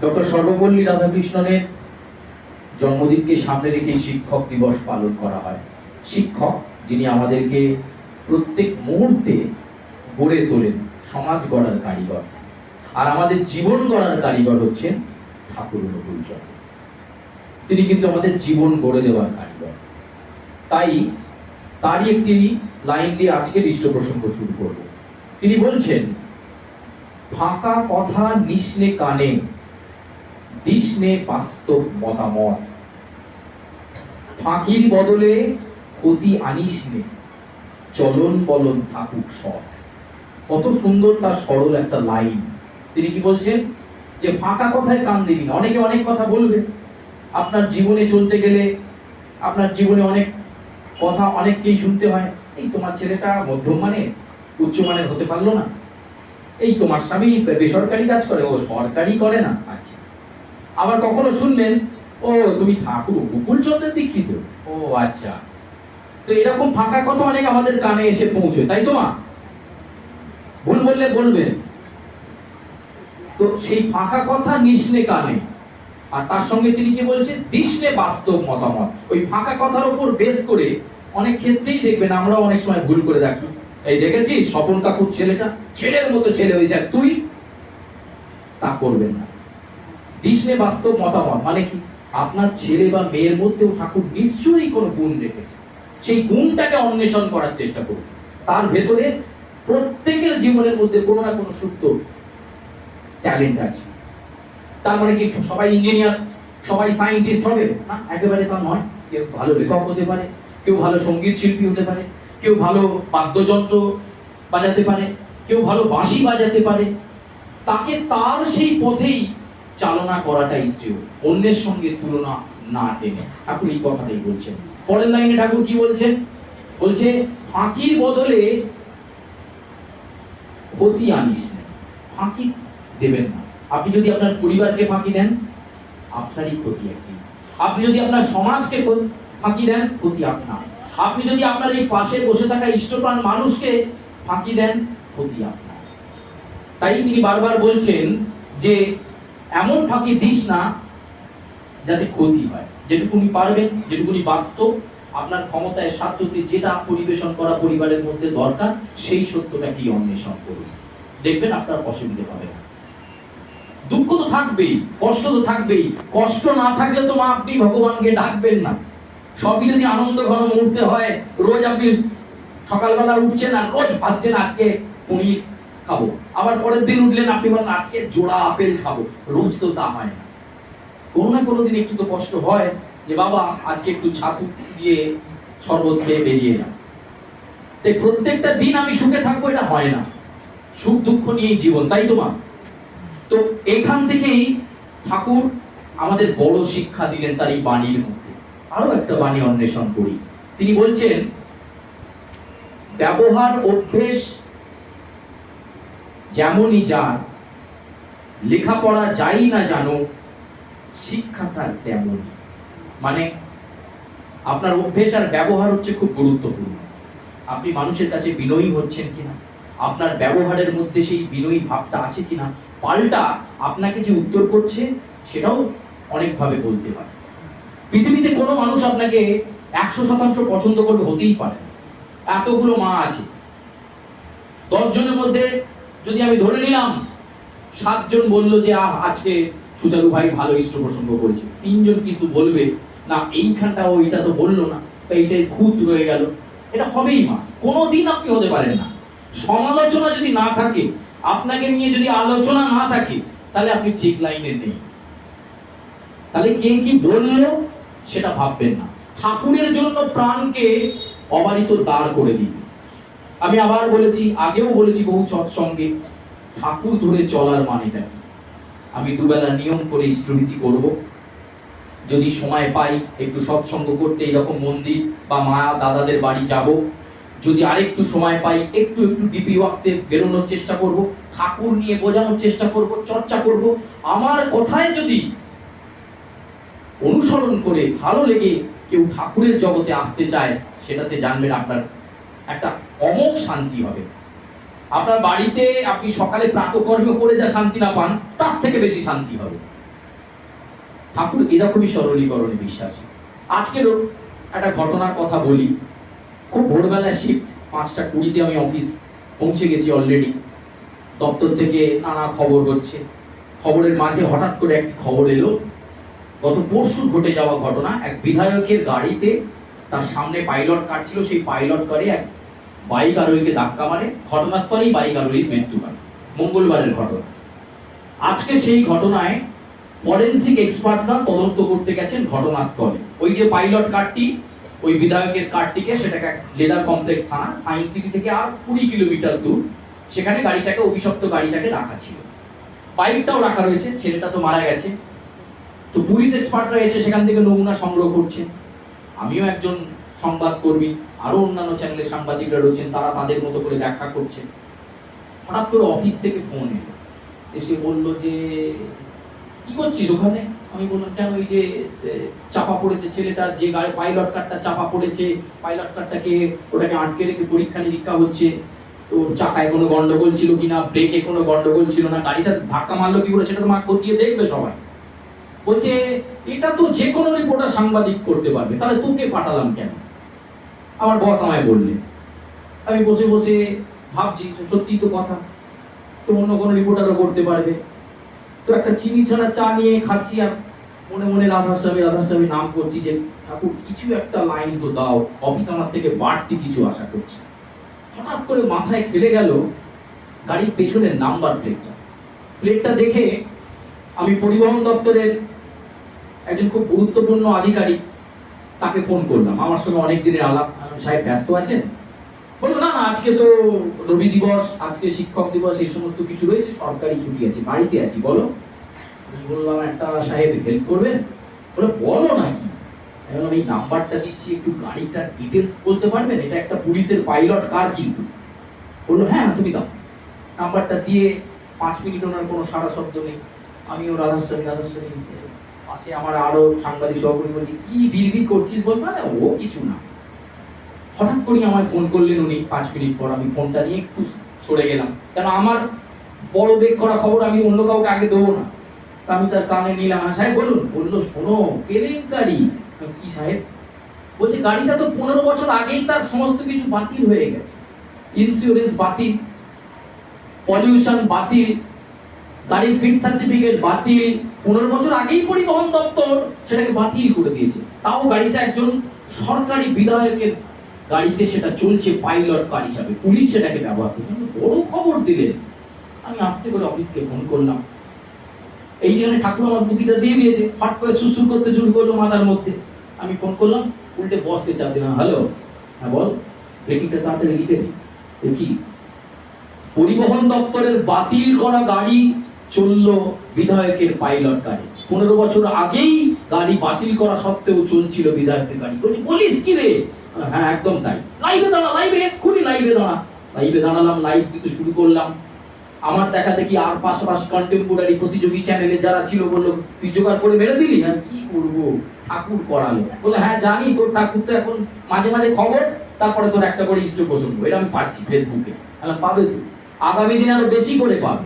Doctor Sarvepalli রাধাকৃষ্ণনের জন্মদিনকে সামনে রেখে শিক্ষক দিবস পালন করা হয়। শিক্ষক যিনি আমাদেরকে প্রত্যেক মুহূর্তে গড়ে তোলেন, সমাজ গড়ার কারিগর, আর আমাদের জীবন গড়ার কারিগর হচ্ছেন ঠাকুর অনুকূলচন্দ্র। তিনি কিন্তু আমাদের জীবন গড়ে দেওয়ার কারিগর। তাই তারই একটি লাইন দিয়ে আজকে ইষ্ট প্রসঙ্গ শুরু করব। তিনি বলছেন, ফাঁকা কথা নিস্নে কানে, দিসনে বাস্তব মতামত, ফাঁকির বদলে ক্ষতি আনিস নে, চলন বলন থাকুক সৎ। কত সুন্দর তার সরল একটা লাইন। তিনি কি বলছেন যে ফাঁকা কথায় কান দিবি না। অনেকে অনেক কথা বলবে, আপনার জীবনে চলতে গেলে আপনার জীবনে অনেক কথা অনেককেই শুনতে হয়। এই তোমার ছেলেটা মধ্যম মানের, উচ্চ মানের হতে পারলো না, এই তোমার স্বামী বেসরকারি কাজ করে, ও সরকারি করে না। আচ্ছা, আবার কখনো শুনলেন, ও তুমি ঠাকুর অনুকূলচন্দ্রের দীক্ষিত, ও আচ্ছা। তো এরকম ফাঁকা কথা অনেক আমাদের কানে এসে পৌঁছয়, তাই তো মা? ভুল বললে বলবেন। তো সেই ফাঁকা কথা নিস্নে কানে, আর তার সঙ্গে তিনি কি বলছেন, দিসনে বাস্তব মতামত। ওই ফাঁকা কথার উপর বেস করে অনেক ক্ষেত্রেই দেখবেন আমরা অনেক সময় ভুল করে থাকি। এই দেখেছিস স্বপন কাকুর ছেলেটা, ছেলের মতো ছেলে হয়ে যায়, তুই তা করবেন না। দিসনে বাস্তব মতামত মানে কি, আপনার ছেলে বা মেয়ের মধ্যেও ঠাকুর নিশ্চয়ই কোনো গুণ রেখেছে, সেই গুণটাকে অন্বেষণ করার চেষ্টা করুন। তার ভেতরে প্রত্যেকের জীবনের মধ্যে কোনো না কোনো সুপ্ত ট্যালেন্ট আছে। তার মানে কি সবাই ইঞ্জিনিয়ার, সবাই সায়েন্টিস্ট হবে না? একেবারে তা নয়। কেউ ভালো লেখক হতে পারে, কেউ ভালো সঙ্গীত শিল্পী হতে পারে, কেউ ভালো বাদ্যযন্ত্র বাজাতে পারে, কেউ ভালো বাঁশি বাজাতে পারে। তাকে তার সেই পথেই চালনা করাটাই শ্রেয়, অন্যের সঙ্গে তুলনা না টেনে। ঠাকুর এই কথাটাই বলছেন। পরের লাইনে ঠাকুর কি বলছেন? বলছে, ফাঁকির বদলে ক্ষতি আনিস না। ফাঁকি দেবেন না। আপনি যদি আপনার পরিবারকে ফাঁকি দেন, আপনারই ক্ষতি একদিন। আপনি যদি আপনার সমাজকে ফাঁকি দেন, ক্ষতি আপনার। আপনি যদি আপনার এই পাশে বসে থাকা ইষ্টপ্রাণ মানুষকে ফাঁকি দেন, ক্ষতি আপনার। তাই তিনি বারবার বলছেন যে এমন ফাঁকি দিস না যাতে ক্ষতি হয়। যেটুকুনি পারবেন, যেটুকুনি বাস্তব, আপনার ক্ষমতায় সাধ্যতে যেটা পরিবেশন করা পরিবারের মধ্যে দরকার, সেই সত্যটাকেই অন্বেষণ করুন। দেখবেন আপনার অসুবিধা হবে না। দুঃখ তো থাকবেই, কষ্ট তো থাকবেই। কষ্ট না থাকলে তো মা আপনি ভগবানকে ডাকবেন না। সবই যদি আনন্দ ঘন মুহূর্তে হয়, রোজ আপনি সকালবেলা উঠছেন আর রোজ ভাবছেন আজকে পনির খাবো, আবার পরের দিন উঠলেন আপনি বলেন আজকে জোড়া আপেল খাবো, রোজ তো তা হয় না। কোনো না কোনো দিন একটু তো কষ্ট হয় যে বাবা আজকে একটু ছাতু দিয়ে শরবত খেয়ে বেরিয়ে যান। তাই প্রত্যেকটা দিন আমি সুখে থাকবো এটা হয় না। সুখ দুঃখ নিয়েই জীবন, তাই তো মা? তো এখান থেকেই ঠাকুর আমাদের বড় শিক্ষা দিলেন তার এই বাণীর মধ্যে। আরো একটা বাণী অন্বেষণ করি। তিনি বলছেন, ব্যবহার অভ্যেস যেমনই যার, লেখাপড়া যাই না জানো, শিক্ষা তার তেমনই। মানে আপনার অভ্যেস আর ব্যবহার হচ্ছে খুব গুরুত্বপূর্ণ। আপনি মানুষের কাছে বিনয়ী হচ্ছেন কিনা, আপনার ব্যবহারের মধ্যে সেই বিনয়ী ভাবটা আছে কিনা, পাল্টা আপনাকে যে উত্তর করছে সেটাও অনেকভাবে বলতে পারে। পৃথিবীতে কোনো মানুষ আপনাকে 100% পছন্দ করবে হতেই পারে। এতগুলো মা আছে, 10 জনের মধ্যে যদি আমি ধরে নিলাম 7 জন বললো যে আজকে সুচারু ভাই ভালো ইষ্ট প্রসঙ্গ করেছে, 3 জন কিন্তু বলবে না এইখানটা ওইটা তো বললো না, এইটাই খুঁত রয়ে গেল। এটা হবেই মা, কোনোদিন আপনি হতে পারেন না। সমালোচনা যদি না থাকে, আপনাকে নিয়ে যদি আলোচনা না থাকে, তাহলে আপনি ঠিক লাইনে নেই। তাহলে কে কি বললো সেটা ভাববেন না। ঠাকুরের জন্য প্রাণকে অবারিত দাঁড় করে দিন। আমি আবার বলেছি, আগেও বলেছি বহু সৎসঙ্গে, ঠাকুর ধরে চলার মানেটা কি। আমি দুবেলা নিয়ম করে ইষ্টভীতি করব, যদি সময় পাই একটু সৎসঙ্গ করতে এরকম মন্দির বা মা দাদাদের বাড়ি যাব, যদি আরেকটু সময় পাই একটু একটু ডিপি ওয়ার্কসে বেরোনোর চেষ্টা করব, ঠাকুর নিয়ে বোঝানোর চেষ্টা করব, চর্চা করব। আমার কথায় যদি অনুসরণ করে ভালো লেগে কেউ ঠাকুরের জগতে আসতে চায়, সেটাতে জানবেন আপনার একটা অমোঘ শান্তি হবে। আপনার বাড়িতে আপনি সকালে প্রাতকর্ম করে যা শান্তি না পান, তার থেকে বেশি শান্তি হবে। ঠাকুর এরকমই সরলীকরণে বিশ্বাসী। আজকেরও একটা ঘটনার কথা বলি। খুব ভোরবেলা শিফট, 5:20 আমি অফিস পৌঁছে গেছি অলরেডি। দপ্তর থেকে নানা খবর হচ্ছে, খবরের মাঝে হঠাৎ করে একটি খবর এলো, গত পরশু ঘটে যাওয়া ঘটনা। এক বিধায়কের গাড়িতে তার সামনে পাইলট কার ছিল, সেই পাইলট কারে এক বাইক আরোহীকে ধাক্কা মারে, ঘটনাস্থলেই বাইক আরোহীর মৃত্যু হয়। মঙ্গলবারের ঘটনা। আজকে সেই ঘটনায় ফরেনসিক এক্সপার্টরা তদন্ত করতে গেছেন ঘটনাস্থলে। ওই যে পাইলট কারটি, ওই বিধায়কের কারটিকে, সেটাকে লেদার কমপ্লেক্স থানা, সায়েন্স সিটি থেকে আর 20 কিলোমিটার দূর, সেখানে গাড়িটাকে, অভিশপ্ত গাড়িটাকে রাখা ছিল। বাইকটাও রাখা রয়েছে, ছেলেটা তো মারা গেছে। তো পুলিশ এক্সপার্টরা এসে সেখান থেকে নমুনা সংগ্রহ করছে। আমিও একজন সংবাদ কর্মী, আরো অন্যান্য চ্যানেলের সাংবাদিকরা রয়েছেন, তারা তাদের মতো করে ব্যাখ্যা করছেন। হঠাৎ করে অফিস থেকে ফোন এলো, এসে বললো যে কি করছিস ওখানে? আমি বললাম কেন? ওই যে চাপা পড়েছে ছেলেটার, যে গাড়ি পাইলট কারটা চাপা পড়েছে, পাইলট কারটাকে ওটাকে আটকে রেখে পরীক্ষা নিরীক্ষা হচ্ছে। তো চাকায় কোনো গন্ডগোল ছিল কিনা, ব্রেকে কোনো গন্ডগোল ছিল না, গাড়িটা ধাক্কা মারলো কি করে সেটা তো মা খতিয়ে দেখবে সবাই। বলছে এটা তো যে কোনো রিপোর্টার সাংবাদিক করতে পারবে, তাহলে তোকে পাঠালাম কেন? আমার বস আমায় বললেন। আমি বসে বসে ভাবছি সত্যি তো কথা, তো অন্য কোনো রিপোর্টারও করতে পারবে। তো একটা চিনি ছাড়া চা নিয়ে খাচ্ছি আর মনে মনে রাধাস্বামী নাম করছি যে ঠাকুর কিছু একটা লাইন তো দাও, অফিস আমার থেকে বাড়তি কিছু আশা করছে। হঠাৎ করে মাথায় খেলে গেল গাড়ির পেছনের নাম্বার প্লেটটা দেখে আমি পরিবহন দপ্তরের একজন খুব গুরুত্বপূর্ণ আধিকারিক, তাকে ফোন করলাম। আমার সঙ্গে অনেক দিনের আলাপ। সাহেব ব্যস্ত আছেন? বললো না না, আজকে তো রবি দিবস, আজকে শিক্ষক দিবস, এই সমস্ত কিছু রয়েছে, সরকারি ছুটি আছে, বাড়িতে আছি, বলো। আমি বললাম একটা সাহেব হেল্প করবেন? বলে বলো নাকি। এখন এই নাম্বারটা দিচ্ছি, একটু গাড়িটার ডিটেলস বলতে পারবেন? এটা একটা পুলিশের পাইলট কার কিন্তু। বললো হ্যাঁ তুমি দাও। নাম্বারটা দিয়ে 5 মিনিট ওনার কোনো সারা শব্দ নেই। আমিও রাধাস্বামী পাশে আমার আরো সাংবাদিক সহকর্মী বলছি কি বিড়বিড় করছিস বলবা না, ও কিছু না। হঠাৎ করে আমায় ফোন করলেন উনি 5 মিনিট পর। আমি ফোনটা নিয়ে একটু সরে গেলাম, কেন আমার বড় বেগ করা খবর আমি অন্য কাউকে আগে দেবো না। আমি তার কানে নিলাম। সাহেব বলুন। বললো শোনো কেলেঙ্কারি। কি সাহেব? বলছে গাড়িটা তো 15 বছর আগেই তার সমস্ত কিছু বাতিল হয়ে গেছে, ইন্স্যুরেন্স বাতিল, পলিউশন বাতিল, গাড়ির ফিট সার্টিফিকেট বাতিল। 15 বছর আগেই পরিবহন দপ্তর সেটাকে বাতিল করে দিয়েছে। তাও গাড়িটা একজন সরকারি বিধায়কের গাড়িতে সেটা চলছে পাইলট কার হিসাবে, পুলিশ সেটাকে ব্যবহার করছে। বড় খবর দিলেন। আমি আস্তে করে অফিসকে ফোন করলাম। এই যেখানে ঠাকুর আমার বুদ্ধিটা দিয়ে দিয়েছে, হট করে সুসুর করতে শুরু করলো মাথার মধ্যে। আমি ফোন করলাম, উল্টে বসকে চাপ দিলাম, হ্যালো, হ্যাঁ বল, ব্রেকিংটা তাড়াতাড়ি লিখে দিই। কি পরিবহন দপ্তরের বাতিল করা গাড়ি চললো বিধায়কের পাইলট গাড়ি। 15 বছর আগেই গাড়ি বাতিল করা সত্ত্বেও চলছিল বিধায়কের গাড়ি। বলছি বলিস কি রে? হ্যাঁ একদম তাই। লাইভে দাঁড়া, লাইভে এক্ষুনি লাইভে দাঁড়া। লাইভে দাঁড়ালাম, লাইভ দিতে শুরু করলাম। আমার দেখা দেখি আর পাশাপাশি কন্টেম্পোরারি প্রতিযোগী চ্যানেলে যারা ছিল বললো তুই জোগাড় করে মেরে দিলি। না কি করবো, ঠাকুর করালো। বলে হ্যাঁ জানি, তোর ঠাকুর তো এখন মাঝে মাঝে খবর, তারপরে তোর একটা করে ইষ্ট প্রসঙ্গ, এটা আমি পাচ্ছি ফেসবুকে। পাবে তো, আগামী দিনে আরো বেশি করে পাবে।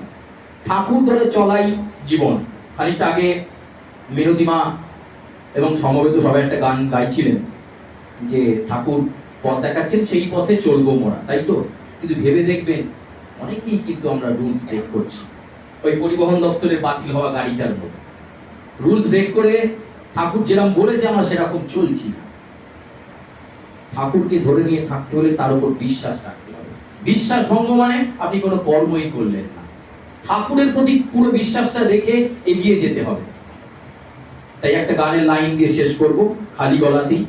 ঠাকুর ধরে চলাই জীবন। খানিকটা আগে মিনতিমা এবং সমবেত সবাই একটা গান গাইছিলেন যে ঠাকুর পথ দেখাচ্ছেন, সেই পথে চলবো মোরা, তাই তো? কিন্তু ভেবে দেখবেন অনেকেই কিন্তু আমরা রুলস ব্রেক করছি। ওই পরিবহন দপ্তরের বাতিল হওয়া গাড়িটার মতো রুলস ব্রেক করে ঠাকুর যেরকম বলেছে আমরা সেরকম চলছি। ঠাকুরকে ধরে নিয়ে থাকতে হলে তার উপর বিশ্বাস রাখতে হবে। বিশ্বাস ভঙ্গ মানে আপনি কোনো কর্মই করলেন না। ঠাকুরের প্রতি পুরো বিশ্বাসটা রেখে এগিয়ে যেতে হবে। তাই একটা গানের লাইন দিয়ে শেষ করব, খালি গলাতেই।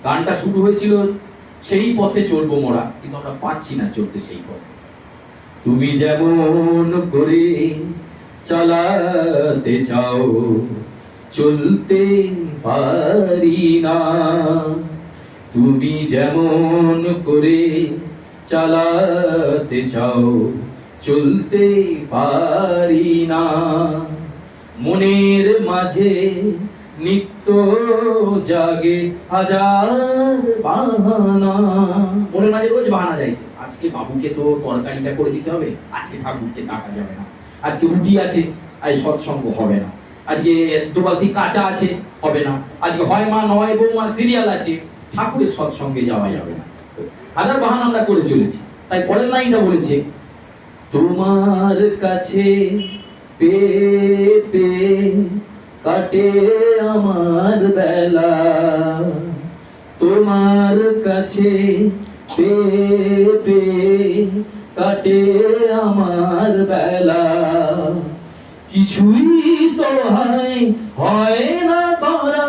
গানটা শুরু হয়েছিল সেই পথে চলবো মোরা, কিন্তু আমরা পাচ্ছি না চলতে সেই পথে। তুমি যেমন করে চালাতে চাও চলতে পারি না, তুমি যেমন করে চালাতে চাও চলতে পারি না। মনের মাঝে নিত্য জাগে হাজার বাহানা। মনের মাঝে রোজ বাহানা যাইছে, আজকে বাবুকে তো তরকারিটা করে দিতে হবে, আজকে ঠাকুরকে ডাকা যাবে না, আজকে রুটি আছে, আজ সৎসঙ্গ হবে না। আজকে দু বালতি কাঁচা আছে, হবে না। আজকে হয় মা নয় বৌমা সিরিয়াল আছে, ঠাকুরের সৎসঙ্গে যাওয়া যাবে না। হাজার বাহানা আমরা করে চলেছি। তাই পরের লাইনটা বলেছে, তোমার কাছে পেতে কাটে আমার বেলা, তোমার কাছে পেতে কাটে আমার বেলা, কিছুই তো হয় না করা,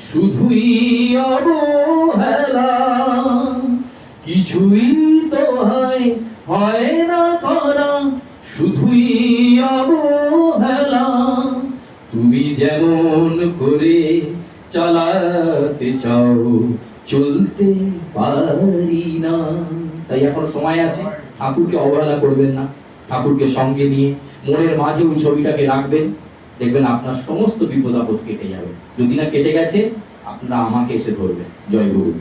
শুধুই অবহেলা, কিছুই তো হয় না করা, শুধুই অবহেলা, তুমি যেমন করে চালাতে চাও চলতে পারি না। তাই এখন সময় আছে, ঠাকুরকে অবহেলা করবেন না, ঠাকুরকে সঙ্গে নিয়ে মনের মাঝে ওই ছবিটাকে রাখবেন, দেখবেন আপনার সমস্ত বিপদ আপদ কেটে যাবে। যদি না কেটে গেছে, আপনারা আমাকে এসে ধরবেন। জয় গুরু।